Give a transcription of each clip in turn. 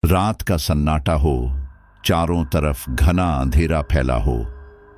रात का सन्नाटा हो, चारों तरफ घना अंधेरा फैला हो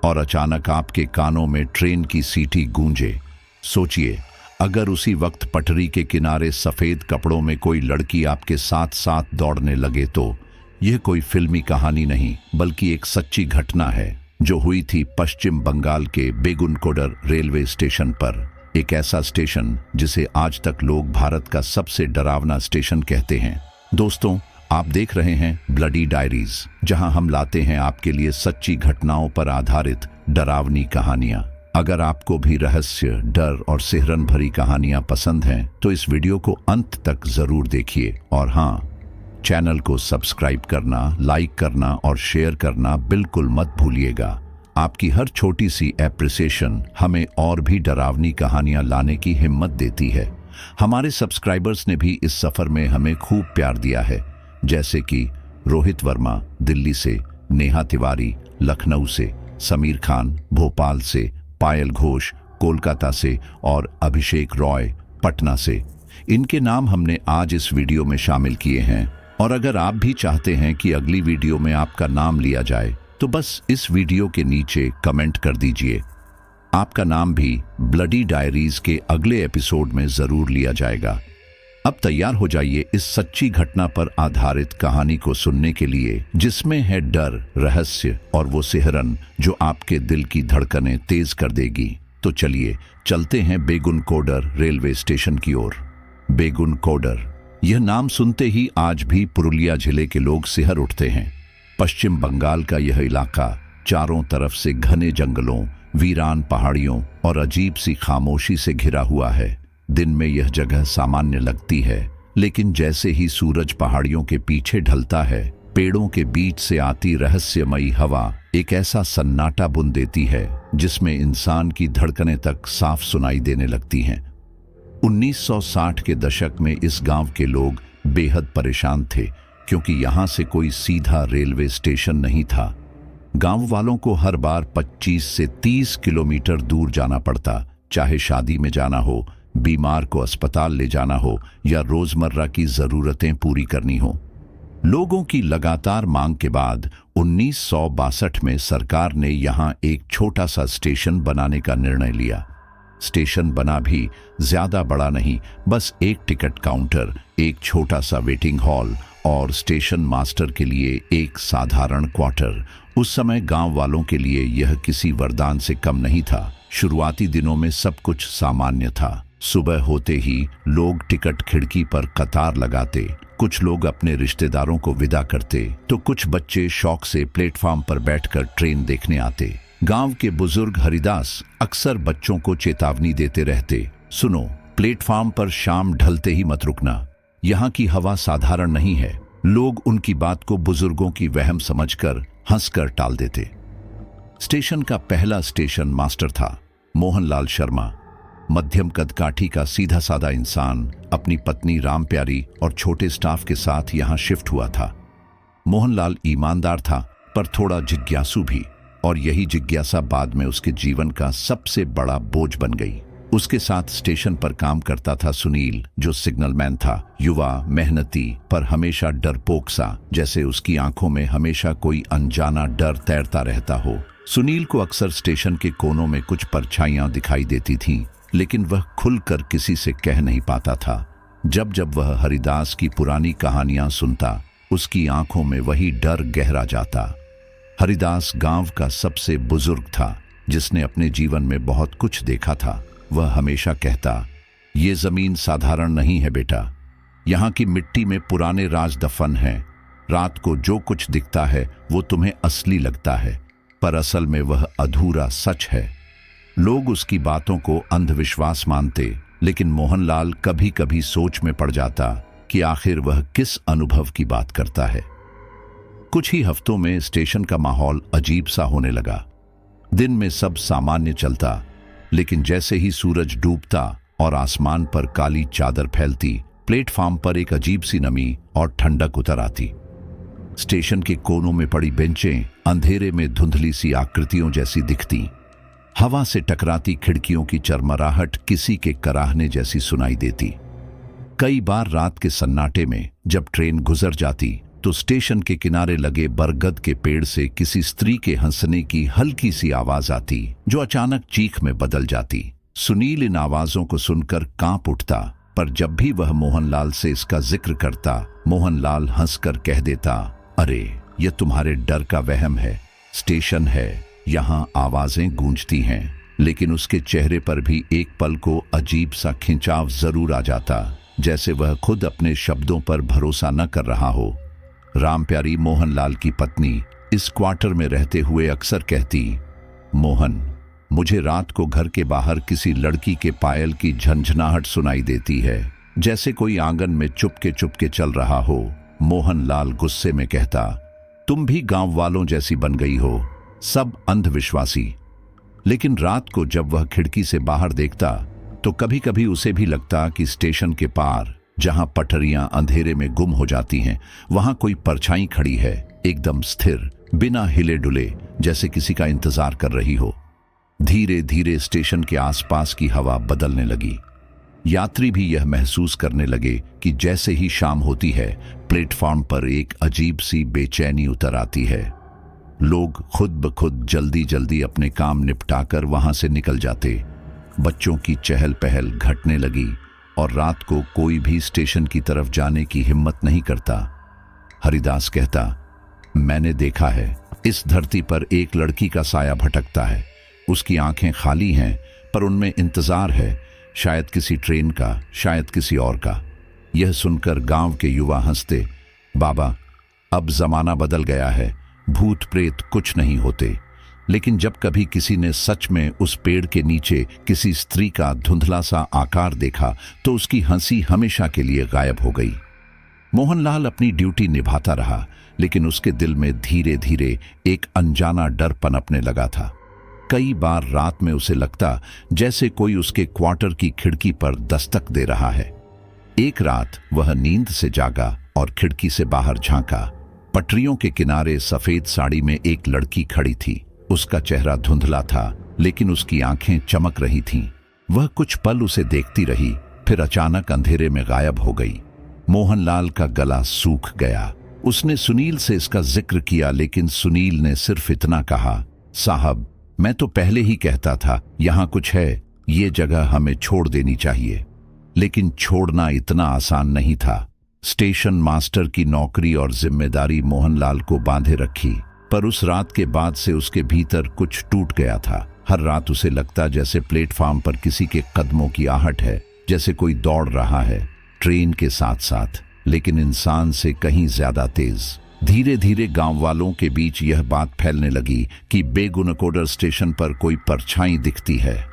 और अचानक आपके कानों में ट्रेन की सीटी गूंजे। सोचिए, अगर उसी वक्त पटरी के किनारे सफेद कपड़ों में कोई लड़की आपके साथ साथ दौड़ने लगे तो यह कोई फिल्मी कहानी नहीं बल्कि एक सच्ची घटना है जो हुई थी पश्चिम बंगाल के बेगुनकोडर रेलवे स्टेशन पर। एक ऐसा स्टेशन जिसे आज तक लोग भारत का सबसे डरावना स्टेशन कहते हैं। दोस्तों, आप देख रहे हैं ब्लडी डायरीज, जहां हम लाते हैं आपके लिए सच्ची घटनाओं पर आधारित डरावनी कहानियां। अगर आपको भी रहस्य, डर और सिहरन भरी कहानियां पसंद हैं तो इस वीडियो को अंत तक जरूर देखिए। और हाँ, चैनल को सब्सक्राइब करना, लाइक करना और शेयर करना बिल्कुल मत भूलिएगा। आपकी हर छोटी सी एप्रिसिएशन हमें और भी डरावनी कहानियां लाने की हिम्मत देती है। हमारे सब्सक्राइबर्स ने भी इस सफर में हमें खूब प्यार दिया है, जैसे कि रोहित वर्मा दिल्ली से, नेहा तिवारी लखनऊ से, समीर खान भोपाल से, पायल घोष कोलकाता से और अभिषेक रॉय पटना से। इनके नाम हमने आज इस वीडियो में शामिल किए हैं। और अगर आप भी चाहते हैं कि अगली वीडियो में आपका नाम लिया जाए तो बस इस वीडियो के नीचे कमेंट कर दीजिए। आपका नाम भी ब्लडी डायरीज के अगले एपिसोड में जरूर लिया जाएगा। अब तैयार हो जाइए इस सच्ची घटना पर आधारित कहानी को सुनने के लिए, जिसमें है डर, रहस्य और वो सिहरन जो आपके दिल की धड़कनें तेज कर देगी। तो चलिए चलते हैं बेगुनकोडर रेलवे स्टेशन की ओर। बेगुनकोडर, यह नाम सुनते ही आज भी पुरुलिया जिले के लोग सिहर उठते हैं। पश्चिम बंगाल का यह इलाका चारों तरफ से घने जंगलों, वीरान पहाड़ियों और अजीब सी खामोशी से घिरा हुआ है। दिन में यह जगह सामान्य लगती है, लेकिन जैसे ही सूरज पहाड़ियों के पीछे ढलता है, पेड़ों के बीच से आती रहस्यमयी हवा एक ऐसा सन्नाटा बुन देती है जिसमें इंसान की धड़कनें तक साफ सुनाई देने लगती हैं। 1960 के दशक में इस गांव के लोग बेहद परेशान थे, क्योंकि यहां से कोई सीधा रेलवे स्टेशन नहीं था। गांव वालों को हर बार 25 से 30 किलोमीटर दूर जाना पड़ता, चाहे शादी में जाना हो, बीमार को अस्पताल ले जाना हो या रोजमर्रा की जरूरतें पूरी करनी हो। लोगों की लगातार मांग के बाद 1962 में सरकार ने यहां एक छोटा सा स्टेशन बनाने का निर्णय लिया। स्टेशन बना भी ज्यादा बड़ा नहीं, बस एक टिकट काउंटर, एक छोटा सा वेटिंग हॉल और स्टेशन मास्टर के लिए एक साधारण क्वार्टर। उस समय गांव वालों के लिए यह किसी वरदान से कम नहीं था। शुरुआती दिनों में सब कुछ सामान्य था। सुबह होते ही लोग टिकट खिड़की पर कतार लगाते, कुछ लोग अपने रिश्तेदारों को विदा करते तो कुछ बच्चे शौक से प्लेटफॉर्म पर बैठकर ट्रेन देखने आते। गांव के बुजुर्ग हरिदास अक्सर बच्चों को चेतावनी देते रहते, सुनो, प्लेटफॉर्म पर शाम ढलते ही मत रुकना, यहाँ की हवा साधारण नहीं है। लोग उनकी बात को बुजुर्गों की वहम समझकर हंसकर टाल देते। स्टेशन का पहला स्टेशन मास्टर था मोहनलाल शर्मा। मध्यम कद काठी का सीधा साधा इंसान अपनी पत्नी राम प्यारी और छोटे स्टाफ के साथ यहां शिफ्ट हुआ था। मोहनलाल ईमानदार था पर थोड़ा जिज्ञासु भी, और यही जिज्ञासा बाद में उसके जीवन का सबसे बड़ा बोझ बन गई। उसके साथ स्टेशन पर काम करता था सुनील, जो सिग्नलमैन था। युवा, मेहनती पर हमेशा डरपोक सा, जैसे उसकी आंखों में हमेशा कोई अनजाना डर तैरता रहता हो। सुनील को अक्सर स्टेशन के कोनों में कुछ परछाइयां दिखाई देती थीं, लेकिन वह खुलकर किसी से कह नहीं पाता था। जब जब वह हरिदास की पुरानी कहानियां सुनता, उसकी आंखों में वही डर गहरा जाता। हरिदास गांव का सबसे बुजुर्ग था, जिसने अपने जीवन में बहुत कुछ देखा था। वह हमेशा कहता, ये जमीन साधारण नहीं है बेटा, यहाँ की मिट्टी में पुराने राज दफन हैं। रात को जो कुछ दिखता है वो तुम्हें असली लगता है, पर असल में वह अधूरा सच है। लोग उसकी बातों को अंधविश्वास मानते, लेकिन मोहनलाल कभी कभी सोच में पड़ जाता कि आखिर वह किस अनुभव की बात करता है। कुछ ही हफ्तों में स्टेशन का माहौल अजीब सा होने लगा। दिन में सब सामान्य चलता, लेकिन जैसे ही सूरज डूबता और आसमान पर काली चादर फैलती, प्लेटफॉर्म पर एक अजीब सी नमी और ठंडक उतर आती। स्टेशन के कोनों में पड़ी बेंचें अंधेरे में धुंधली सी आकृतियों जैसी दिखती। हवा से टकराती खिड़कियों की चरमराहट किसी के कराहने जैसी सुनाई देती। कई बार रात के सन्नाटे में जब ट्रेन गुजर जाती तो स्टेशन के किनारे लगे बरगद के पेड़ से किसी स्त्री के हंसने की हल्की सी आवाज आती, जो अचानक चीख में बदल जाती। सुनील इन आवाजों को सुनकर कांप उठता, पर जब भी वह मोहनलाल से इसका जिक्र करता, मोहनलाल हंसकर कह देता, अरे यह तुम्हारे डर का वहम है, स्टेशन है, यहाँ आवाजें गूंजती हैं। लेकिन उसके चेहरे पर भी एक पल को अजीब सा खिंचाव जरूर आ जाता, जैसे वह खुद अपने शब्दों पर भरोसा न कर रहा हो। रामप्यारी, मोहनलाल की पत्नी, इस क्वार्टर में रहते हुए अक्सर कहती, मोहन, मुझे रात को घर के बाहर किसी लड़की के पायल की झंझनाहट सुनाई देती है, जैसे कोई आंगन में चुपके चल रहा हो। मोहनलाल गुस्से में कहता, तुम भी गांव वालों जैसी बन गई हो, सब अंधविश्वासी। लेकिन रात को जब वह खिड़की से बाहर देखता, तो कभी कभी उसे भी लगता कि स्टेशन के पार, जहां पटरियां अंधेरे में गुम हो जाती हैं, वहां कोई परछाई खड़ी है, एकदम स्थिर, बिना हिले डुले, जैसे किसी का इंतजार कर रही हो। धीरे धीरे स्टेशन के आसपास की हवा बदलने लगी। यात्री भी यह महसूस करने लगे कि जैसे ही शाम होती है, प्लेटफॉर्म पर एक अजीब सी बेचैनी उतर आती है। लोग खुद ब खुद जल्दी जल्दी अपने काम निपटाकर वहां से निकल जाते। बच्चों की चहल पहल घटने लगी और रात को कोई भी स्टेशन की तरफ जाने की हिम्मत नहीं करता। हरिदास कहता, मैंने देखा है, इस धरती पर एक लड़की का साया भटकता है। उसकी आंखें खाली हैं, पर उनमें इंतजार है, शायद किसी ट्रेन का, शायद किसी और का। यह सुनकर गांव के युवा हंसते, बाबा, अब जमाना बदल गया है, भूत प्रेत कुछ नहीं होते। लेकिन जब कभी किसी ने सच में उस पेड़ के नीचे किसी स्त्री का धुंधला सा आकार देखा, तो उसकी हंसी हमेशा के लिए गायब हो गई। मोहनलाल अपनी ड्यूटी निभाता रहा, लेकिन उसके दिल में धीरे धीरे एक अनजाना डर पनपने लगा था। कई बार रात में उसे लगता जैसे कोई उसके क्वार्टर की खिड़की पर दस्तक दे रहा है। एक रात वह नींद से जागा और खिड़की से बाहर झांका। पटरियों के किनारे सफेद साड़ी में एक लड़की खड़ी थी। उसका चेहरा धुंधला था, लेकिन उसकी आंखें चमक रही थीं। वह कुछ पल उसे देखती रही, फिर अचानक अंधेरे में गायब हो गई। मोहनलाल का गला सूख गया। उसने सुनील से इसका जिक्र किया, लेकिन सुनील ने सिर्फ इतना कहा, साहब, मैं तो पहले ही कहता था यहां कुछ है, ये जगह हमें छोड़ देनी चाहिए। लेकिन छोड़ना इतना आसान नहीं था। स्टेशन मास्टर की नौकरी और जिम्मेदारी मोहनलाल को बांधे रखी, पर उस रात के बाद से उसके भीतर कुछ टूट गया था। हर रात उसे लगता जैसे प्लेटफॉर्म पर किसी के कदमों की आहट है, जैसे कोई दौड़ रहा है, ट्रेन के साथ साथ, लेकिन इंसान से कहीं ज्यादा तेज। धीरे धीरे गांव वालों के बीच यह बात फैलने लगी कि बेगुनकोडर स्टेशन पर कोई परछाई दिखती है।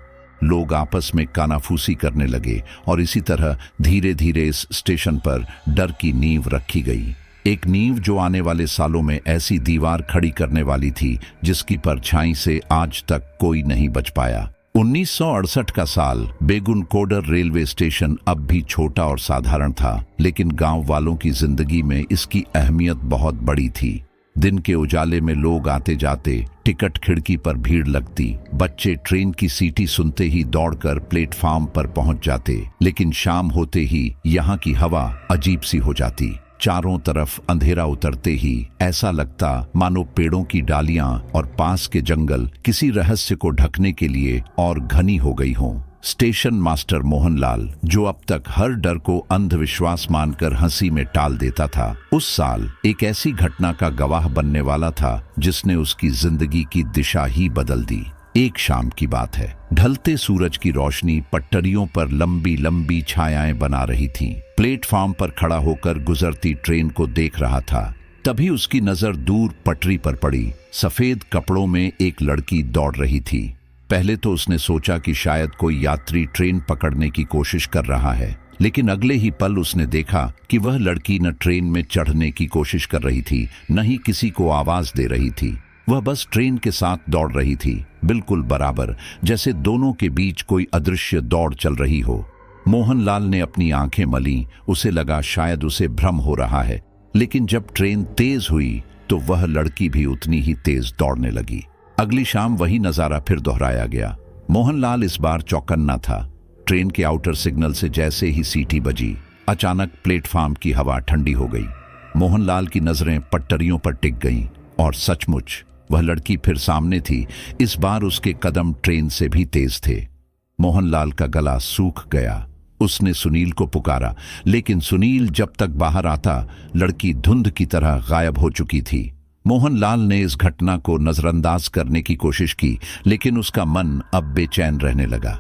लोग आपस में कानाफूसी करने लगे और इसी तरह धीरे धीरे इस स्टेशन पर डर की नींव रखी गई। एक नींव जो आने वाले सालों में ऐसी दीवार खड़ी करने वाली थी जिसकी परछाई से आज तक कोई नहीं बच पाया। 1968 का साल। बेगुनकोडर रेलवे स्टेशन अब भी छोटा और साधारण था, लेकिन गांव वालों की जिंदगी में इसकी अहमियत बहुत बड़ी थी। दिन के उजाले में लोग आते जाते, टिकट खिड़की पर भीड़ लगती, बच्चे ट्रेन की सीटी सुनते ही दौड़कर प्लेटफॉर्म पर पहुंच जाते। लेकिन शाम होते ही यहाँ की हवा अजीब सी हो जाती। चारों तरफ अंधेरा उतरते ही ऐसा लगता मानो पेड़ों की डालियां और पास के जंगल किसी रहस्य को ढकने के लिए और घनी हो गई हों। स्टेशन मास्टर मोहनलाल, जो अब तक हर डर को अंधविश्वास मानकर हंसी में टाल देता था, उस साल एक ऐसी घटना का गवाह बनने वाला था जिसने उसकी जिंदगी की दिशा ही बदल दी। एक शाम की बात है। ढलते सूरज की रोशनी पटरियों पर लंबी लंबी छायाएं बना रही थी। प्लेटफॉर्म पर खड़ा होकर गुजरती ट्रेन को देख रहा था। तभी उसकी नजर दूर पटरी पर पड़ी। सफेद कपड़ों में एक लड़की दौड़ रही थी। पहले तो उसने सोचा कि शायद कोई यात्री ट्रेन पकड़ने की कोशिश कर रहा है, लेकिन अगले ही पल उसने देखा कि वह लड़की न ट्रेन में चढ़ने की कोशिश कर रही थी, न ही किसी को आवाज दे रही थी। वह बस ट्रेन के साथ दौड़ रही थी, बिल्कुल बराबर, जैसे दोनों के बीच कोई अदृश्य दौड़ चल रही हो। मोहनलाल ने अपनी आंखें मली। उसे लगा शायद उसे भ्रम हो रहा है, लेकिन जब ट्रेन तेज हुई तो वह लड़की भी उतनी ही तेज दौड़ने लगी। अगली शाम वही नजारा फिर दोहराया गया। मोहनलाल इस बार चौकन्ना था। ट्रेन के आउटर सिग्नल से जैसे ही सीटी बजी, अचानक प्लेटफॉर्म की हवा ठंडी हो गई। मोहनलाल की नजरें पटरियों पर टिक गईं और सचमुच वह लड़की फिर सामने थी। इस बार उसके कदम ट्रेन से भी तेज थे। मोहनलाल का गला सूख गया। उसने सुनील को पुकारा, लेकिन सुनील जब तक बाहर आता लड़की धुंध की तरह गायब हो चुकी थी। मोहनलाल ने इस घटना को नजरअंदाज करने की कोशिश की, लेकिन उसका मन अब बेचैन रहने लगा।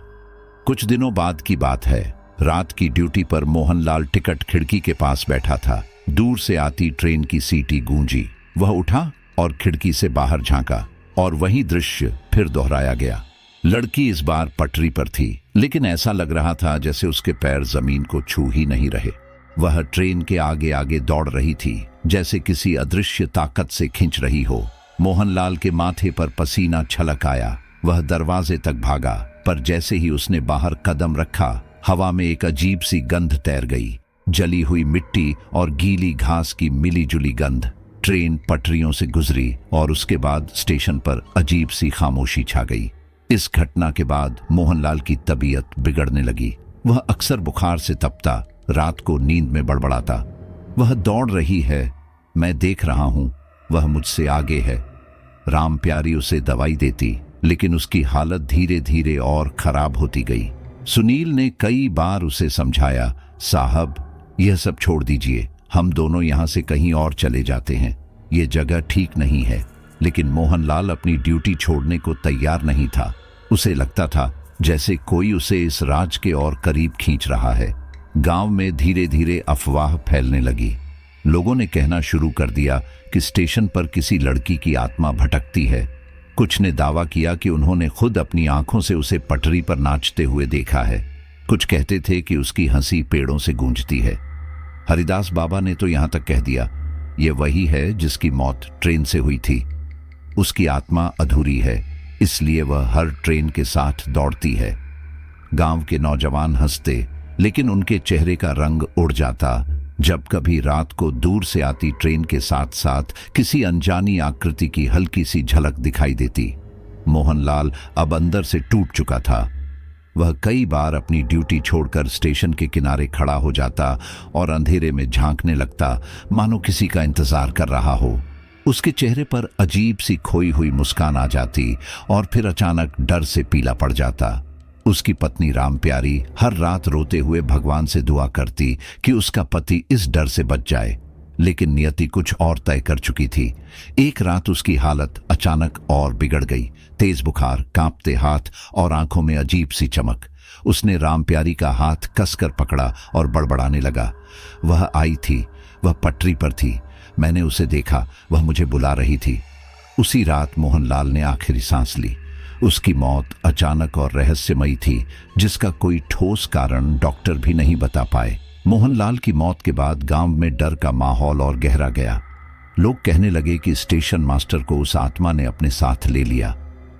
कुछ दिनों बाद की बात है। रात की ड्यूटी पर मोहनलाल टिकट खिड़की के पास बैठा था। दूर से आती ट्रेन की सीटी गूंजी। वह उठा और खिड़की से बाहर झांका और वही दृश्य फिर दोहराया गया। लड़की इस बार पटरी पर थी, लेकिन ऐसा लग रहा था जैसे उसके पैर जमीन को छू ही नहीं रहे। वह ट्रेन के आगे आगे दौड़ रही थी, जैसे किसी अदृश्य ताकत से खींच रही हो। मोहनलाल के माथे पर पसीना छलक आया। वह दरवाजे तक भागा, पर जैसे ही उसने बाहर कदम रखा हवा में एक अजीब सी गंध तैर गई। जली हुई मिट्टी और गीली घास की मिलीजुली गंध। ट्रेन पटरियों से गुजरी और उसके बाद स्टेशन पर अजीब सी खामोशी छा गई। इस घटना के बाद मोहनलाल की तबीयत बिगड़ने लगी। वह अक्सर बुखार से तपता, रात को नींद में बड़बड़ाता। वह दौड़ रही है, मैं देख रहा हूं, वह मुझसे आगे है। राम प्यारी उसे दवाई देती, लेकिन उसकी हालत धीरे धीरे और खराब होती गई। सुनील ने कई बार उसे समझाया, साहब यह सब छोड़ दीजिए, हम दोनों यहां से कहीं और चले जाते हैं, ये जगह ठीक नहीं है। लेकिन मोहनलाल अपनी ड्यूटी छोड़ने को तैयार नहीं था। उसे लगता था जैसे कोई उसे इस राज के और करीब खींच रहा है। गांव में धीरे धीरे अफवाह फैलने लगी। लोगों ने कहना शुरू कर दिया कि स्टेशन पर किसी लड़की की आत्मा भटकती है। कुछ ने दावा किया कि उन्होंने खुद अपनी आंखों से उसे पटरी पर नाचते हुए देखा है। कुछ कहते थे कि उसकी हंसी पेड़ों से गूंजती है। हरिदास बाबा ने तो यहां तक कह दिया, ये वही है जिसकी मौत ट्रेन से हुई थी। उसकी आत्मा अधूरी है, इसलिए वह हर ट्रेन के साथ दौड़ती है। गांव के नौजवान हंसते, लेकिन उनके चेहरे का रंग उड़ जाता जब कभी रात को दूर से आती ट्रेन के साथ साथ किसी अनजानी आकृति की हल्की सी झलक दिखाई देती। मोहनलाल अब अंदर से टूट चुका था। वह कई बार अपनी ड्यूटी छोड़कर स्टेशन के किनारे खड़ा हो जाता और अंधेरे में झांकने लगता, मानो किसी का इंतजार कर रहा हो। उसके चेहरे पर अजीब सी खोई हुई मुस्कान आ जाती और फिर अचानक डर से पीला पड़ जाता। उसकी पत्नी राम प्यारी हर रात रोते हुए भगवान से दुआ करती कि उसका पति इस डर से बच जाए, लेकिन नियति कुछ और तय कर चुकी थी। एक रात उसकी हालत अचानक और बिगड़ गई। तेज बुखार, कांपते हाथ और आंखों में अजीब सी चमक। उसने राम प्यारी का हाथ कसकर पकड़ा और बड़बड़ाने लगा, वह आई थी, वह पटरी पर थी, मैंने उसे देखा, वह मुझे बुला रही थी। उसी रात मोहनलाल ने आखिरी सांस ली। उसकी मौत अचानक और रहस्यमयी थी, जिसका कोई ठोस कारण डॉक्टर भी नहीं बता पाए। मोहनलाल की मौत के बाद गांव में डर का माहौल और गहरा गया। लोग कहने लगे कि स्टेशन मास्टर को उस आत्मा ने अपने साथ ले लिया।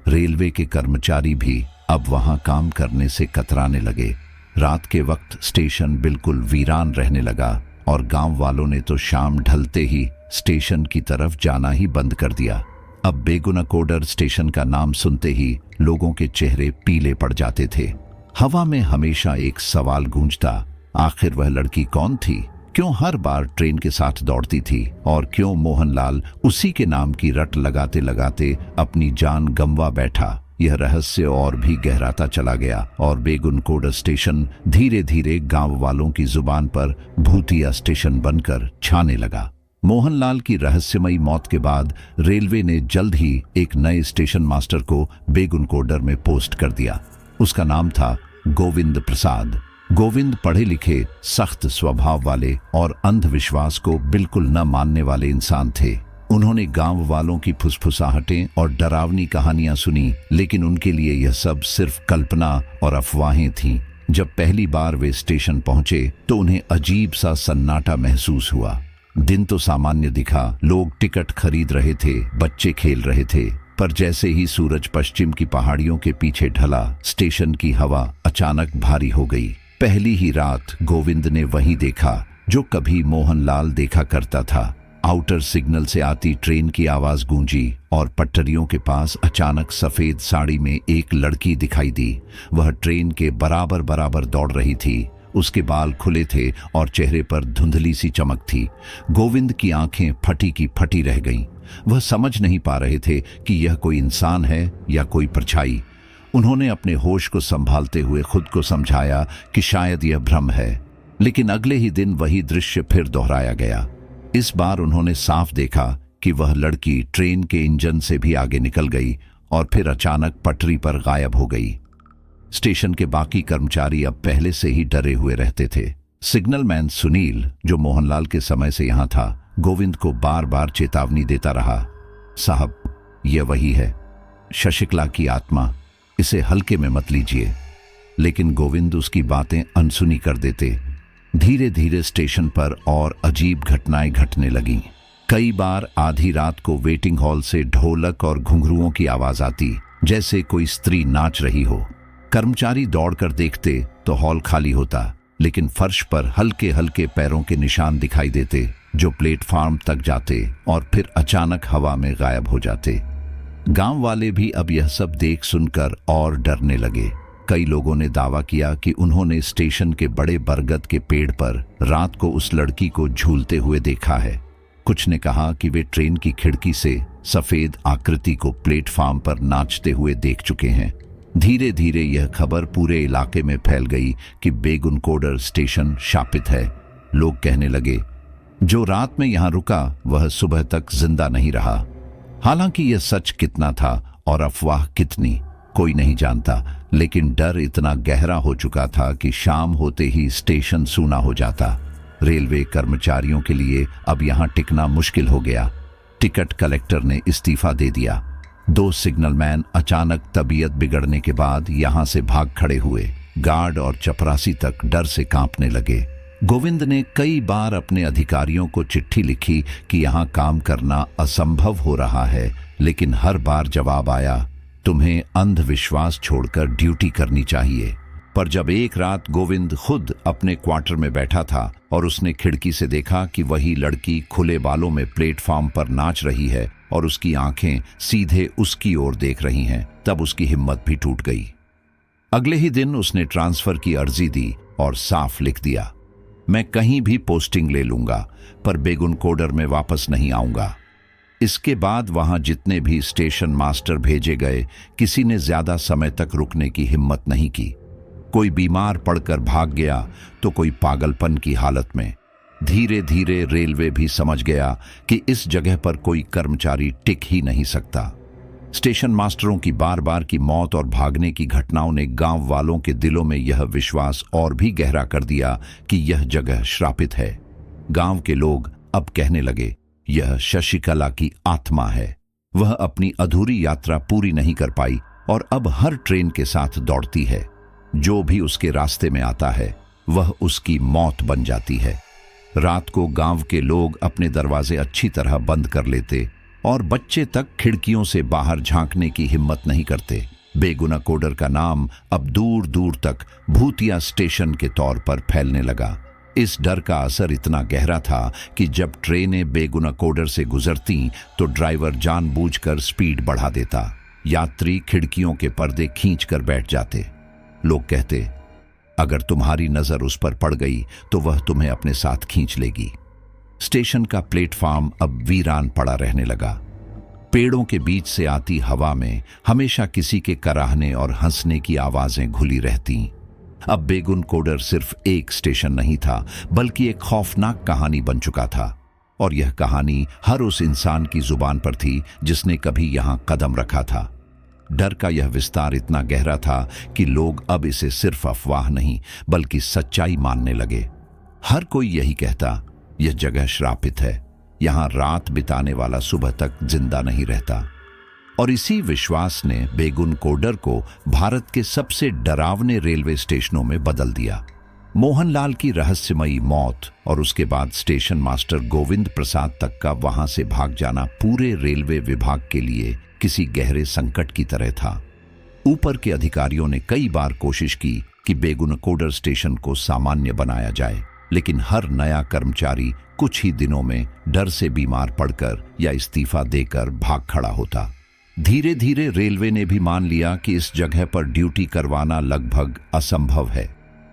रेलवे के कर्मचारी भी अब वहां काम करने से कतराने लगे। रात के वक्त स्टेशन बिल्कुल वीरान रहने लगा और गांव वालों ने तो शाम ढलते ही स्टेशन की तरफ जाना ही बंद कर दिया। अब बेगुनाकोडर स्टेशन का नाम सुनते ही लोगों के चेहरे पीले पड़ जाते थे। हवा में हमेशा एक सवाल गूंजता, आखिर वह लड़की कौन थी? क्यों हर बार ट्रेन के साथ दौड़ती थी? और क्यों मोहनलाल उसी के नाम की रट लगाते लगाते अपनी जान गंवा बैठा? यह रहस्य और भी गहराता चला गया और बेगुनकोडर स्टेशन धीरे धीरे गांव वालों की जुबान पर भूतिया स्टेशन बनकर छाने लगा। मोहनलाल की रहस्यमयी मौत के बाद रेलवे ने जल्द ही एक नए स्टेशन मास्टर को बेगुनकोडर में पोस्ट कर दिया। उसका नाम था गोविंद प्रसाद। गोविंद पढ़े लिखे, सख्त स्वभाव वाले और अंधविश्वास को बिल्कुल न मानने वाले इंसान थे। उन्होंने गांव वालों की फुसफुसाहटें और डरावनी कहानियां सुनी, लेकिन उनके लिए यह सब सिर्फ कल्पना और अफवाहें थीं। जब पहली बार वे स्टेशन पहुंचे तो उन्हें अजीब सा सन्नाटा महसूस हुआ। दिन तो सामान्य दिखा, लोग टिकट खरीद रहे थे, बच्चे खेल रहे थे, पर जैसे ही सूरज पश्चिम की पहाड़ियों के पीछे ढला, स्टेशन की हवा अचानक भारी हो गई। पहली ही रात गोविंद ने वही देखा जो कभी मोहनलाल देखा करता था। आउटर सिग्नल से आती ट्रेन की आवाज गूंजी और पटरियों के पास अचानक सफेद साड़ी में एक लड़की दिखाई दी। वह ट्रेन के बराबर बराबर दौड़ रही थी। उसके बाल खुले थे और चेहरे पर धुंधली सी चमक थी। गोविंद की आंखें फटी की फटी रह गईं। वह समझ नहीं पा रहे थे कि यह कोई इंसान है या कोई परछाई। उन्होंने अपने होश को संभालते हुए खुद को समझाया कि शायद यह भ्रम है, लेकिन अगले ही दिन वही दृश्य फिर दोहराया गया। इस बार उन्होंने साफ देखा कि वह लड़की ट्रेन के इंजन से भी आगे निकल गई और फिर अचानक पटरी पर गायब हो गई। स्टेशन के बाकी कर्मचारी अब पहले से ही डरे हुए रहते थे। सिग्नलमैन सुनील, जो मोहनलाल के समय से यहां था, गोविंद को बार बार चेतावनी देता रहा, साहब, यह वही है, शशिकला की आत्मा, इसे हल्के में मत लीजिए। लेकिन गोविंद उसकी बातें अनसुनी कर देते। धीरे धीरे स्टेशन पर और अजीब घटनाएं घटने लगीं। कई बार आधी रात को वेटिंग हॉल से ढोलक और घुंघरुओं की आवाज आती, जैसे कोई स्त्री नाच रही हो। कर्मचारी दौड़कर देखते तो हॉल खाली होता, लेकिन फर्श पर हल्के हल्के पैरों के निशान दिखाई देते जो प्लेटफार्म तक जाते और फिर अचानक हवा में गायब हो जाते। गांव वाले भी अब यह सब देख सुनकर और डरने लगे। कई लोगों ने दावा किया कि उन्होंने स्टेशन के बड़े बरगद के पेड़ पर रात को उस लड़की को झूलते हुए देखा है। कुछ ने कहा कि वे ट्रेन की खिड़की से सफेद आकृति को प्लेटफार्म पर नाचते हुए देख चुके हैं। धीरे धीरे यह खबर पूरे इलाके में फैल गई कि बेगुनकोडर स्टेशन शापित है। लोग कहने लगे, जो रात में यहां रुका वह सुबह तक जिंदा नहीं रहा। हालांकि यह सच कितना था और अफवाह कितनी, कोई नहीं जानता, लेकिन डर इतना गहरा हो चुका था कि शाम होते ही स्टेशन सूना हो जाता। रेलवे कर्मचारियों के लिए अब यहां टिकना मुश्किल हो गया। टिकट कलेक्टर ने इस्तीफा दे दिया। 2 सिग्नलमैन अचानक तबीयत बिगड़ने के बाद यहां से भाग खड़े हुए। गार्ड और चपरासी तक डर से कांपने लगे। गोविंद ने कई बार अपने अधिकारियों को चिट्ठी लिखी कि यहां काम करना असंभव हो रहा है, लेकिन हर बार जवाब आया, तुम्हें अंधविश्वास छोड़कर ड्यूटी करनी चाहिए। पर जब एक रात गोविंद खुद अपने क्वार्टर में बैठा था और उसने खिड़की से देखा कि वही लड़की खुले बालों में प्लेटफार्म पर नाच रही है और उसकी आंखें सीधे उसकी ओर देख रही हैं, तब उसकी हिम्मत भी टूट गई। अगले ही दिन उसने ट्रांसफर की अर्जी दी और साफ लिख दिया, मैं कहीं भी पोस्टिंग ले लूंगा, पर बेगुनकोडर में वापस नहीं आऊंगा। इसके बाद वहां जितने भी स्टेशन मास्टर भेजे गए, किसी ने ज्यादा समय तक रुकने की हिम्मत नहीं की। कोई बीमार पड़कर भाग गया तो कोई पागलपन की हालत में। धीरे धीरे रेलवे भी समझ गया कि इस जगह पर कोई कर्मचारी टिक ही नहीं सकता। स्टेशन मास्टरों की बार बार की मौत और भागने की घटनाओं ने गांव वालों के दिलों में यह विश्वास और भी गहरा कर दिया कि यह जगह श्रापित है। गांव के लोग अब कहने लगे, यह शशिकला की आत्मा है। वह अपनी अधूरी यात्रा पूरी नहीं कर पाई और अब हर ट्रेन के साथ दौड़ती है। जो भी उसके रास्ते में आता है वह उसकी मौत बन जाती है। रात को गांव के लोग अपने दरवाजे अच्छी तरह बंद कर लेते और बच्चे तक खिड़कियों से बाहर झांकने की हिम्मत नहीं करते। बेगुनकोडर का नाम अब दूर दूर तक भूतिया स्टेशन के तौर पर फैलने लगा। इस डर का असर इतना गहरा था कि जब ट्रेनें बेगुनकोडर से गुजरती तो ड्राइवर जानबूझकर स्पीड बढ़ा देता। यात्री खिड़कियों के पर्दे खींचकर बैठ जाते। लोग कहते, अगर तुम्हारी नजर उस पर पड़ गई तो वह तुम्हें अपने साथ खींच लेगी। स्टेशन का प्लेटफार्म अब वीरान पड़ा रहने लगा। पेड़ों के बीच से आती हवा में हमेशा किसी के कराहने और हंसने की आवाजें घुली रहती। अब बेगुनकोडर सिर्फ एक स्टेशन नहीं था, बल्कि एक खौफनाक कहानी बन चुका था। और यह कहानी हर उस इंसान की जुबान पर थी जिसने कभी यहां कदम रखा था। डर का यह विस्तार इतना गहरा था कि लोग अब इसे सिर्फ अफवाह नहीं बल्कि सच्चाई मानने लगे। हर कोई यही कहता, यह जगह श्रापित है, यहां रात बिताने वाला सुबह तक जिंदा नहीं रहता। और इसी विश्वास ने बेगुनकोडर को भारत के सबसे डरावने रेलवे स्टेशनों में बदल दिया। मोहनलाल की रहस्यमयी मौत और उसके बाद स्टेशन मास्टर गोविंद प्रसाद तक का वहां से भाग जाना पूरे रेलवे विभाग के लिए किसी गहरे संकट की तरह था। ऊपर के अधिकारियों ने कई बार कोशिश की कि बेगुनकोडर स्टेशन को सामान्य बनाया जाए, लेकिन हर नया कर्मचारी कुछ ही दिनों में डर से बीमार पड़कर या इस्तीफा देकर भाग खड़ा होता। धीरे धीरे रेलवे ने भी मान लिया कि इस जगह पर ड्यूटी करवाना लगभग असंभव है।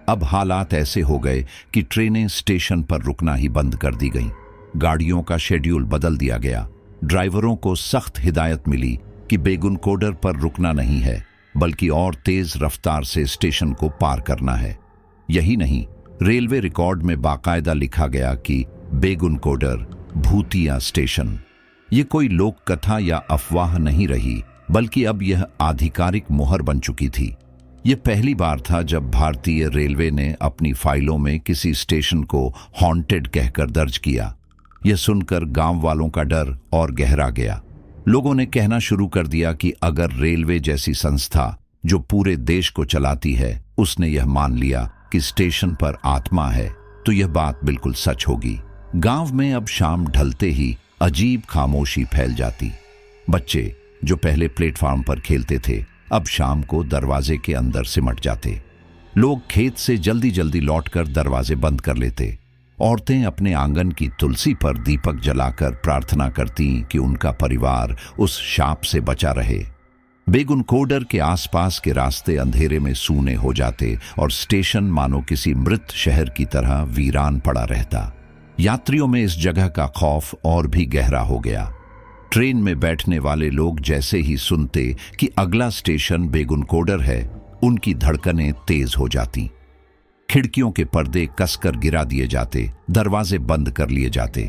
अब हालात ऐसे हो गए कि ट्रेनें स्टेशन पर रुकना ही बंद कर दी गईं। गाड़ियों का शेड्यूल बदल दिया गया। ड्राइवरों को सख्त हिदायत मिली कि बेगुनकोडर पर रुकना नहीं है, बल्कि और तेज रफ्तार से स्टेशन को पार करना है। यही नहीं, रेलवे रिकॉर्ड में बाकायदा लिखा गया कि बेगुनकोडर भूतिया स्टेशन। ये कोई लोक कथा या अफवाह नहीं रही, बल्कि अब यह आधिकारिक मुहर बन चुकी थी। ये पहली बार था जब भारतीय रेलवे ने अपनी फाइलों में किसी स्टेशन को हॉन्टेड कहकर दर्ज किया। यह सुनकर गांव वालों का डर और गहरा गया। लोगों ने कहना शुरू कर दिया कि अगर रेलवे जैसी संस्था जो पूरे देश को चलाती है, उसने यह मान लिया कि स्टेशन पर आत्मा है, तो यह बात बिल्कुल सच होगी। गांव में अब शाम ढलते ही अजीब खामोशी फैल जाती। बच्चे जो पहले प्लेटफार्म पर खेलते थे, अब शाम को दरवाजे के अंदर सिमट जाते। लोग खेत से जल्दी जल्दी लौटकर दरवाजे बंद कर लेते। औरतें अपने आंगन की तुलसी पर दीपक जलाकर प्रार्थना करती कि उनका परिवार उस शाप से बचा रहे। बेगुनकोडर के आसपास के रास्ते अंधेरे में सूने हो जाते और स्टेशन मानो किसी मृत शहर की तरह वीरान पड़ा रहता। यात्रियों में इस जगह का खौफ और भी गहरा हो गया। ट्रेन में बैठने वाले लोग जैसे ही सुनते कि अगला स्टेशन बेगुनकोडर है, उनकी धड़कनें तेज हो जाती। खिड़कियों के पर्दे कसकर गिरा दिए जाते, दरवाजे बंद कर लिए जाते।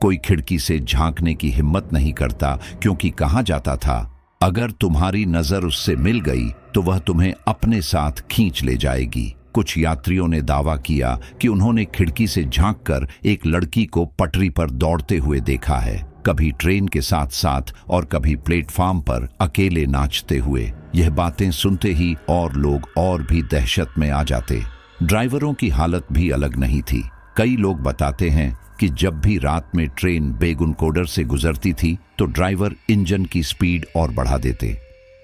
कोई खिड़की से झांकने की हिम्मत नहीं करता, क्योंकि कहा जाता था अगर तुम्हारी नजर उससे मिल गई तो वह तुम्हें अपने साथ खींच ले जाएगी। कुछ यात्रियों ने दावा किया कि उन्होंने खिड़की से झांककर एक लड़की को पटरी पर दौड़ते हुए देखा है, कभी ट्रेन के साथ साथ और कभी प्लेटफार्म पर अकेले नाचते हुए। यह बातें सुनते ही और लोग और भी दहशत में आ जाते। ड्राइवरों की हालत भी अलग नहीं थी। कई लोग बताते हैं कि जब भी रात में ट्रेन बेगुनकोडर से गुजरती थी तो ड्राइवर इंजन की स्पीड और बढ़ा देते।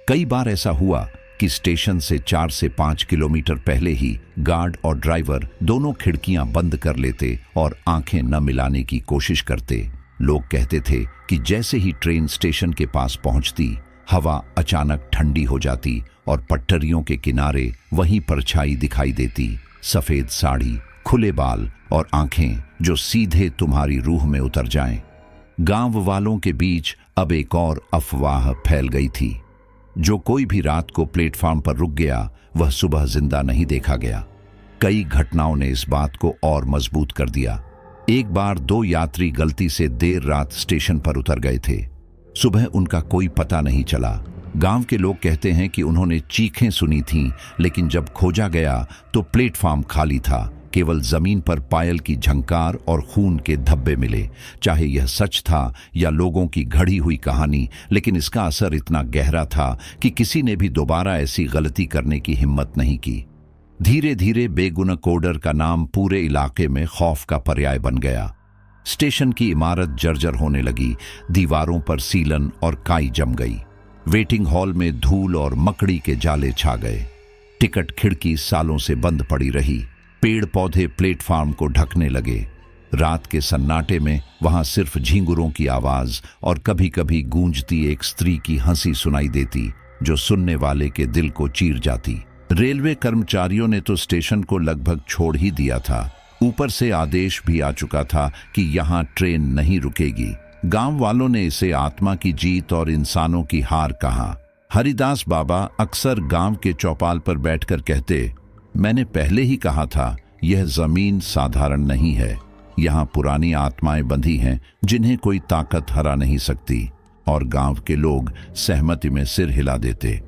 कई बार ऐसा हुआ कि स्टेशन से 4 से 5 किलोमीटर पहले ही गार्ड और ड्राइवर दोनों खिड़कियां बंद कर लेते और आंखें न मिलाने की कोशिश करते। लोग कहते थे कि जैसे ही ट्रेन स्टेशन के पास पहुंचती, हवा अचानक ठंडी हो जाती और पटरियों के किनारे वहीं परछाई दिखाई देती। सफेद साड़ी, खुले बाल और आंखें जो सीधे तुम्हारी रूह में उतर जाएं। गांव वालों के बीच अब एक और अफवाह फैल गई थी। जो कोई भी रात को प्लेटफार्म पर रुक गया, वह सुबह जिंदा नहीं देखा गया। कई घटनाओं ने इस बात को और मजबूत कर दिया। एक बार 2 यात्री गलती से देर रात स्टेशन पर उतर गए थे। सुबह उनका कोई पता नहीं चला। गांव के लोग कहते हैं कि उन्होंने चीखें सुनी थीं, लेकिन जब खोजा गया तो प्लेटफार्म खाली था। केवल जमीन पर पायल की झंकार और खून के धब्बे मिले। चाहे यह सच था या लोगों की घड़ी हुई कहानी, लेकिन इसका असर इतना गहरा था कि किसी ने भी दोबारा ऐसी गलती करने की हिम्मत नहीं की। धीरे धीरे बेगुनकोडर का नाम पूरे इलाके में खौफ का पर्याय बन गया। स्टेशन की इमारत जर्जर होने लगी, दीवारों पर सीलन और काई जम गई। वेटिंग हॉल में धूल और मकड़ी के जाले छा गए। टिकट खिड़की सालों से बंद पड़ी रही। पेड़ पौधे प्लेटफार्म को ढकने लगे। रात के सन्नाटे में वहां सिर्फ झींगुरों की आवाज और कभी कभी गूंजती एक स्त्री की हंसी सुनाई देती, जो सुनने वाले के दिल को चीर जाती। रेलवे कर्मचारियों ने तो स्टेशन को लगभग छोड़ ही दिया था। ऊपर से आदेश भी आ चुका था कि यहां ट्रेन नहीं रुकेगी। गांव वालों ने इसे आत्मा की जीत और इंसानों की हार कहा। हरिदास बाबा अक्सर गांव के चौपाल पर बैठकर कहते, मैंने पहले ही कहा था, यह जमीन साधारण नहीं है। यहाँ पुरानी आत्माएं बंधी हैं जिन्हें कोई ताकत हरा नहीं सकती। और गांव के लोग सहमति में सिर हिला देते।